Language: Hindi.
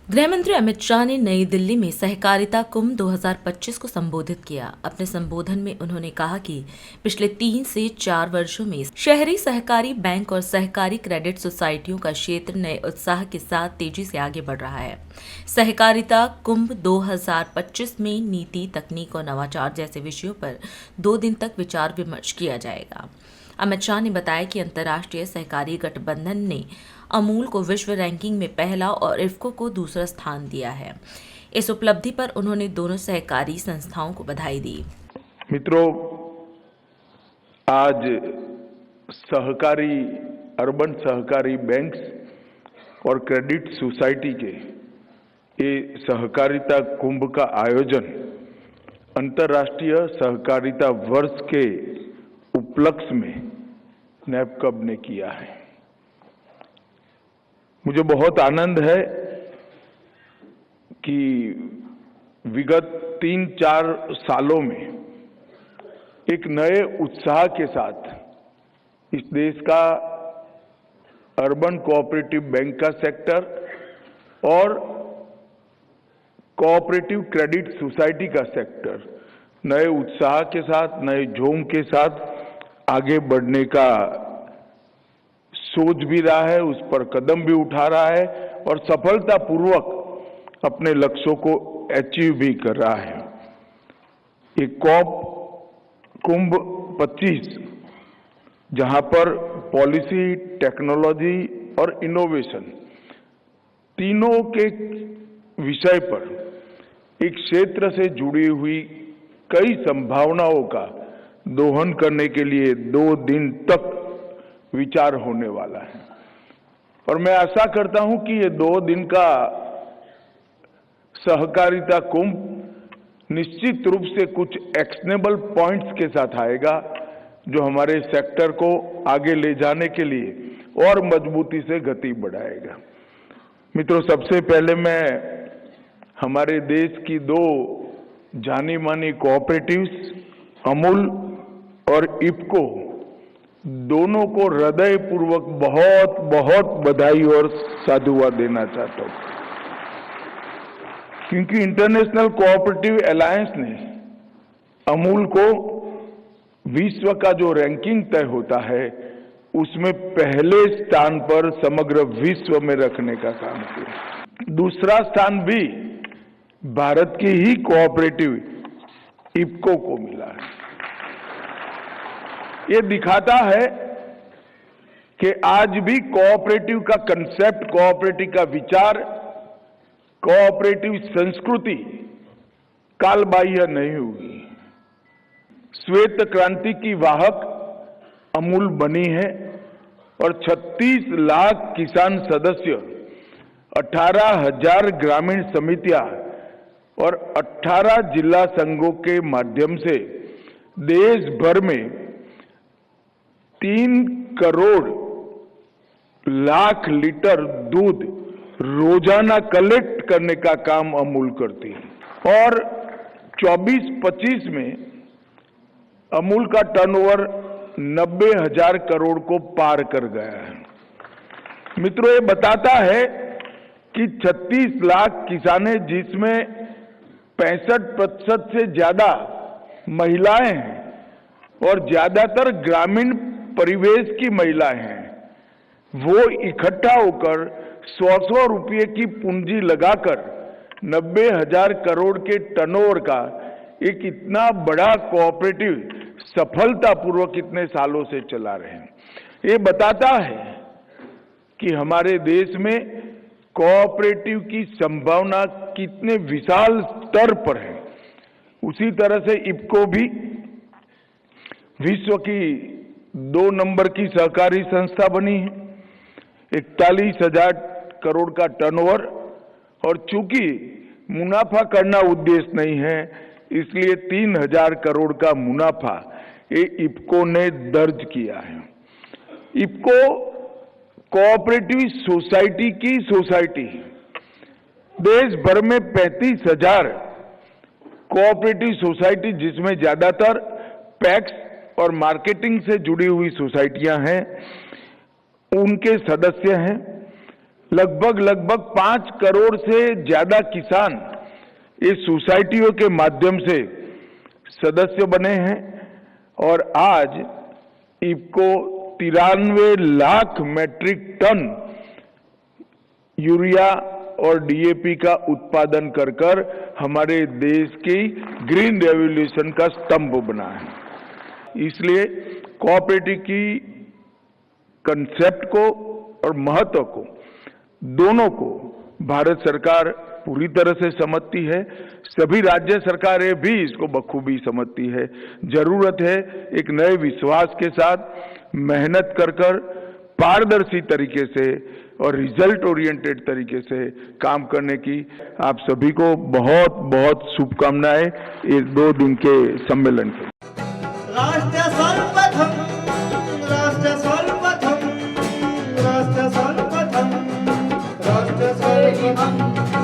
गृह मंत्री अमित शाह ने नई दिल्ली में सहकारिता कुंभ 2025 को संबोधित किया। अपने संबोधन में उन्होंने कहा कि पिछले 3 से 4 वर्षों में शहरी सहकारी बैंक और सहकारी क्रेडिट सोसाइटियों का क्षेत्र नए उत्साह के साथ तेजी से आगे बढ़ रहा है। सहकारिता कुंभ 2025 में नीति, तकनीक और नवाचार जैसे विषयों पर 2 दिन तक विचार विमर्श किया जाएगा। अमित शाह ने बताया कि अंतर्राष्ट्रीय सहकारी गठबंधन ने अमूल को विश्व रैंकिंग में पहला और इफ्को को दूसरा स्थान दिया है। इस उपलब्धि पर उन्होंने दोनों सहकारी संस्थाओं को बधाई दी। मित्रों, आज अर्बन सहकारी बैंक्स और क्रेडिट सोसाइटी के ये सहकारिता कुंभ का आयोजन अंतर्राष्ट्रीय सहकारिता वर्ष के उपलक्ष्य में नैपकब ने किया है। मुझे बहुत आनंद है कि विगत 3-4 सालों में एक नए उत्साह के साथ इस देश का अर्बन कोऑपरेटिव बैंक का सेक्टर और कोऑपरेटिव क्रेडिट सोसाइटी का सेक्टर नए उत्साह के साथ, नए जोम के साथ आगे बढ़ने का सोच भी रहा है, उस पर कदम भी उठा रहा है और सफलतापूर्वक अपने लक्ष्यों को अचीव भी कर रहा है। ये कॉप कुंभ 25 जहां पर पॉलिसी, टेक्नोलॉजी और इनोवेशन तीनों के विषय पर एक क्षेत्र से जुड़ी हुई कई संभावनाओं का दोहन करने के लिए 2 दिन तक विचार होने वाला है और मैं आशा करता हूं कि ये 2 दिन का सहकारिता कुंभ निश्चित रूप से कुछ एक्शनेबल पॉइंट्स के साथ आएगा जो हमारे सेक्टर को आगे ले जाने के लिए और मजबूती से गति बढ़ाएगा। मित्रों, सबसे पहले मैं हमारे देश की 2 जानी मानी कोऑपरेटिव्स अमूल और इफ्को दोनों को हृदयपूर्वक बहुत बहुत बधाई और साधुवाद देना चाहता हूं, क्योंकि इंटरनेशनल कोऑपरेटिव अलायंस ने अमूल को विश्व का जो रैंकिंग तय होता है उसमें पहले स्थान पर समग्र विश्व में रखने का काम किया। दूसरा स्थान भी भारत की ही कोऑपरेटिव इफ्को को मिला है। ये दिखाता है कि आज भी कोऑपरेटिव का कंसेप्ट, कोऑपरेटिव का विचार, कोऑपरेटिव संस्कृति कालबाह्य नहीं हुई। श्वेत क्रांति की वाहक अमूल बनी है और 36 लाख किसान सदस्य, 18,000 ग्रामीण समितियां और 18 जिला संघों के माध्यम से देश भर में 3 करोड़ लाख लीटर दूध रोजाना कलेक्ट करने का काम अमूल करती है और 24-25 में अमूल का टर्नओवर 90,000 करोड़ को पार कर गया है। मित्रों, ये बताता है कि 36 लाख किसान हैं जिसमें 65% से ज्यादा महिलाएं हैं और ज्यादातर ग्रामीण परिवेश की महिलाएं हैं। वो इकट्ठा होकर 100 रुपये की पूंजी लगाकर 90,000 करोड़ के टर्नओवर का एक इतना बड़ा कोऑपरेटिव सफलतापूर्वक इतने सालों से चला रहे हैं। ये बताता है कि हमारे देश में कोऑपरेटिव की संभावना कितने विशाल स्तर पर है। उसी तरह से इफ्को भी विश्व की 2 नंबर की सहकारी संस्था बनी है, 41,000 करोड़ का टर्नओवर और चूंकि मुनाफा करना उद्देश्य नहीं है इसलिए 3,000 करोड़ का मुनाफा ये इफ्को ने दर्ज किया है। इफ्को कोऑपरेटिव सोसाइटी की सोसाइटी देश भर में 35,000 कोऑपरेटिव सोसाइटी जिसमें ज्यादातर पैक्स और मार्केटिंग से जुड़ी हुई सोसाइटियां हैं उनके सदस्य हैं। लगभग 5 करोड़ से ज्यादा किसान इस सोसाइटियों के माध्यम से सदस्य बने हैं और आज IFFCO 93 lakh metric ton urea और डीएपी का उत्पादन कर हमारे देश की ग्रीन रेवोल्यूशन का स्तंभ बना है। इसलिए कोऑपरेटिव की कंसेप्ट को और महत्व को दोनों को भारत सरकार पूरी तरह से समझती है। सभी राज्य सरकारें भी इसको बखूबी समझती है। जरूरत है एक नए विश्वास के साथ मेहनत कर पारदर्शी तरीके से और रिजल्ट ओरिएंटेड तरीके से काम करने की। आप सभी को बहुत बहुत शुभकामनाएं इस 2 दिन के सम्मेलन के।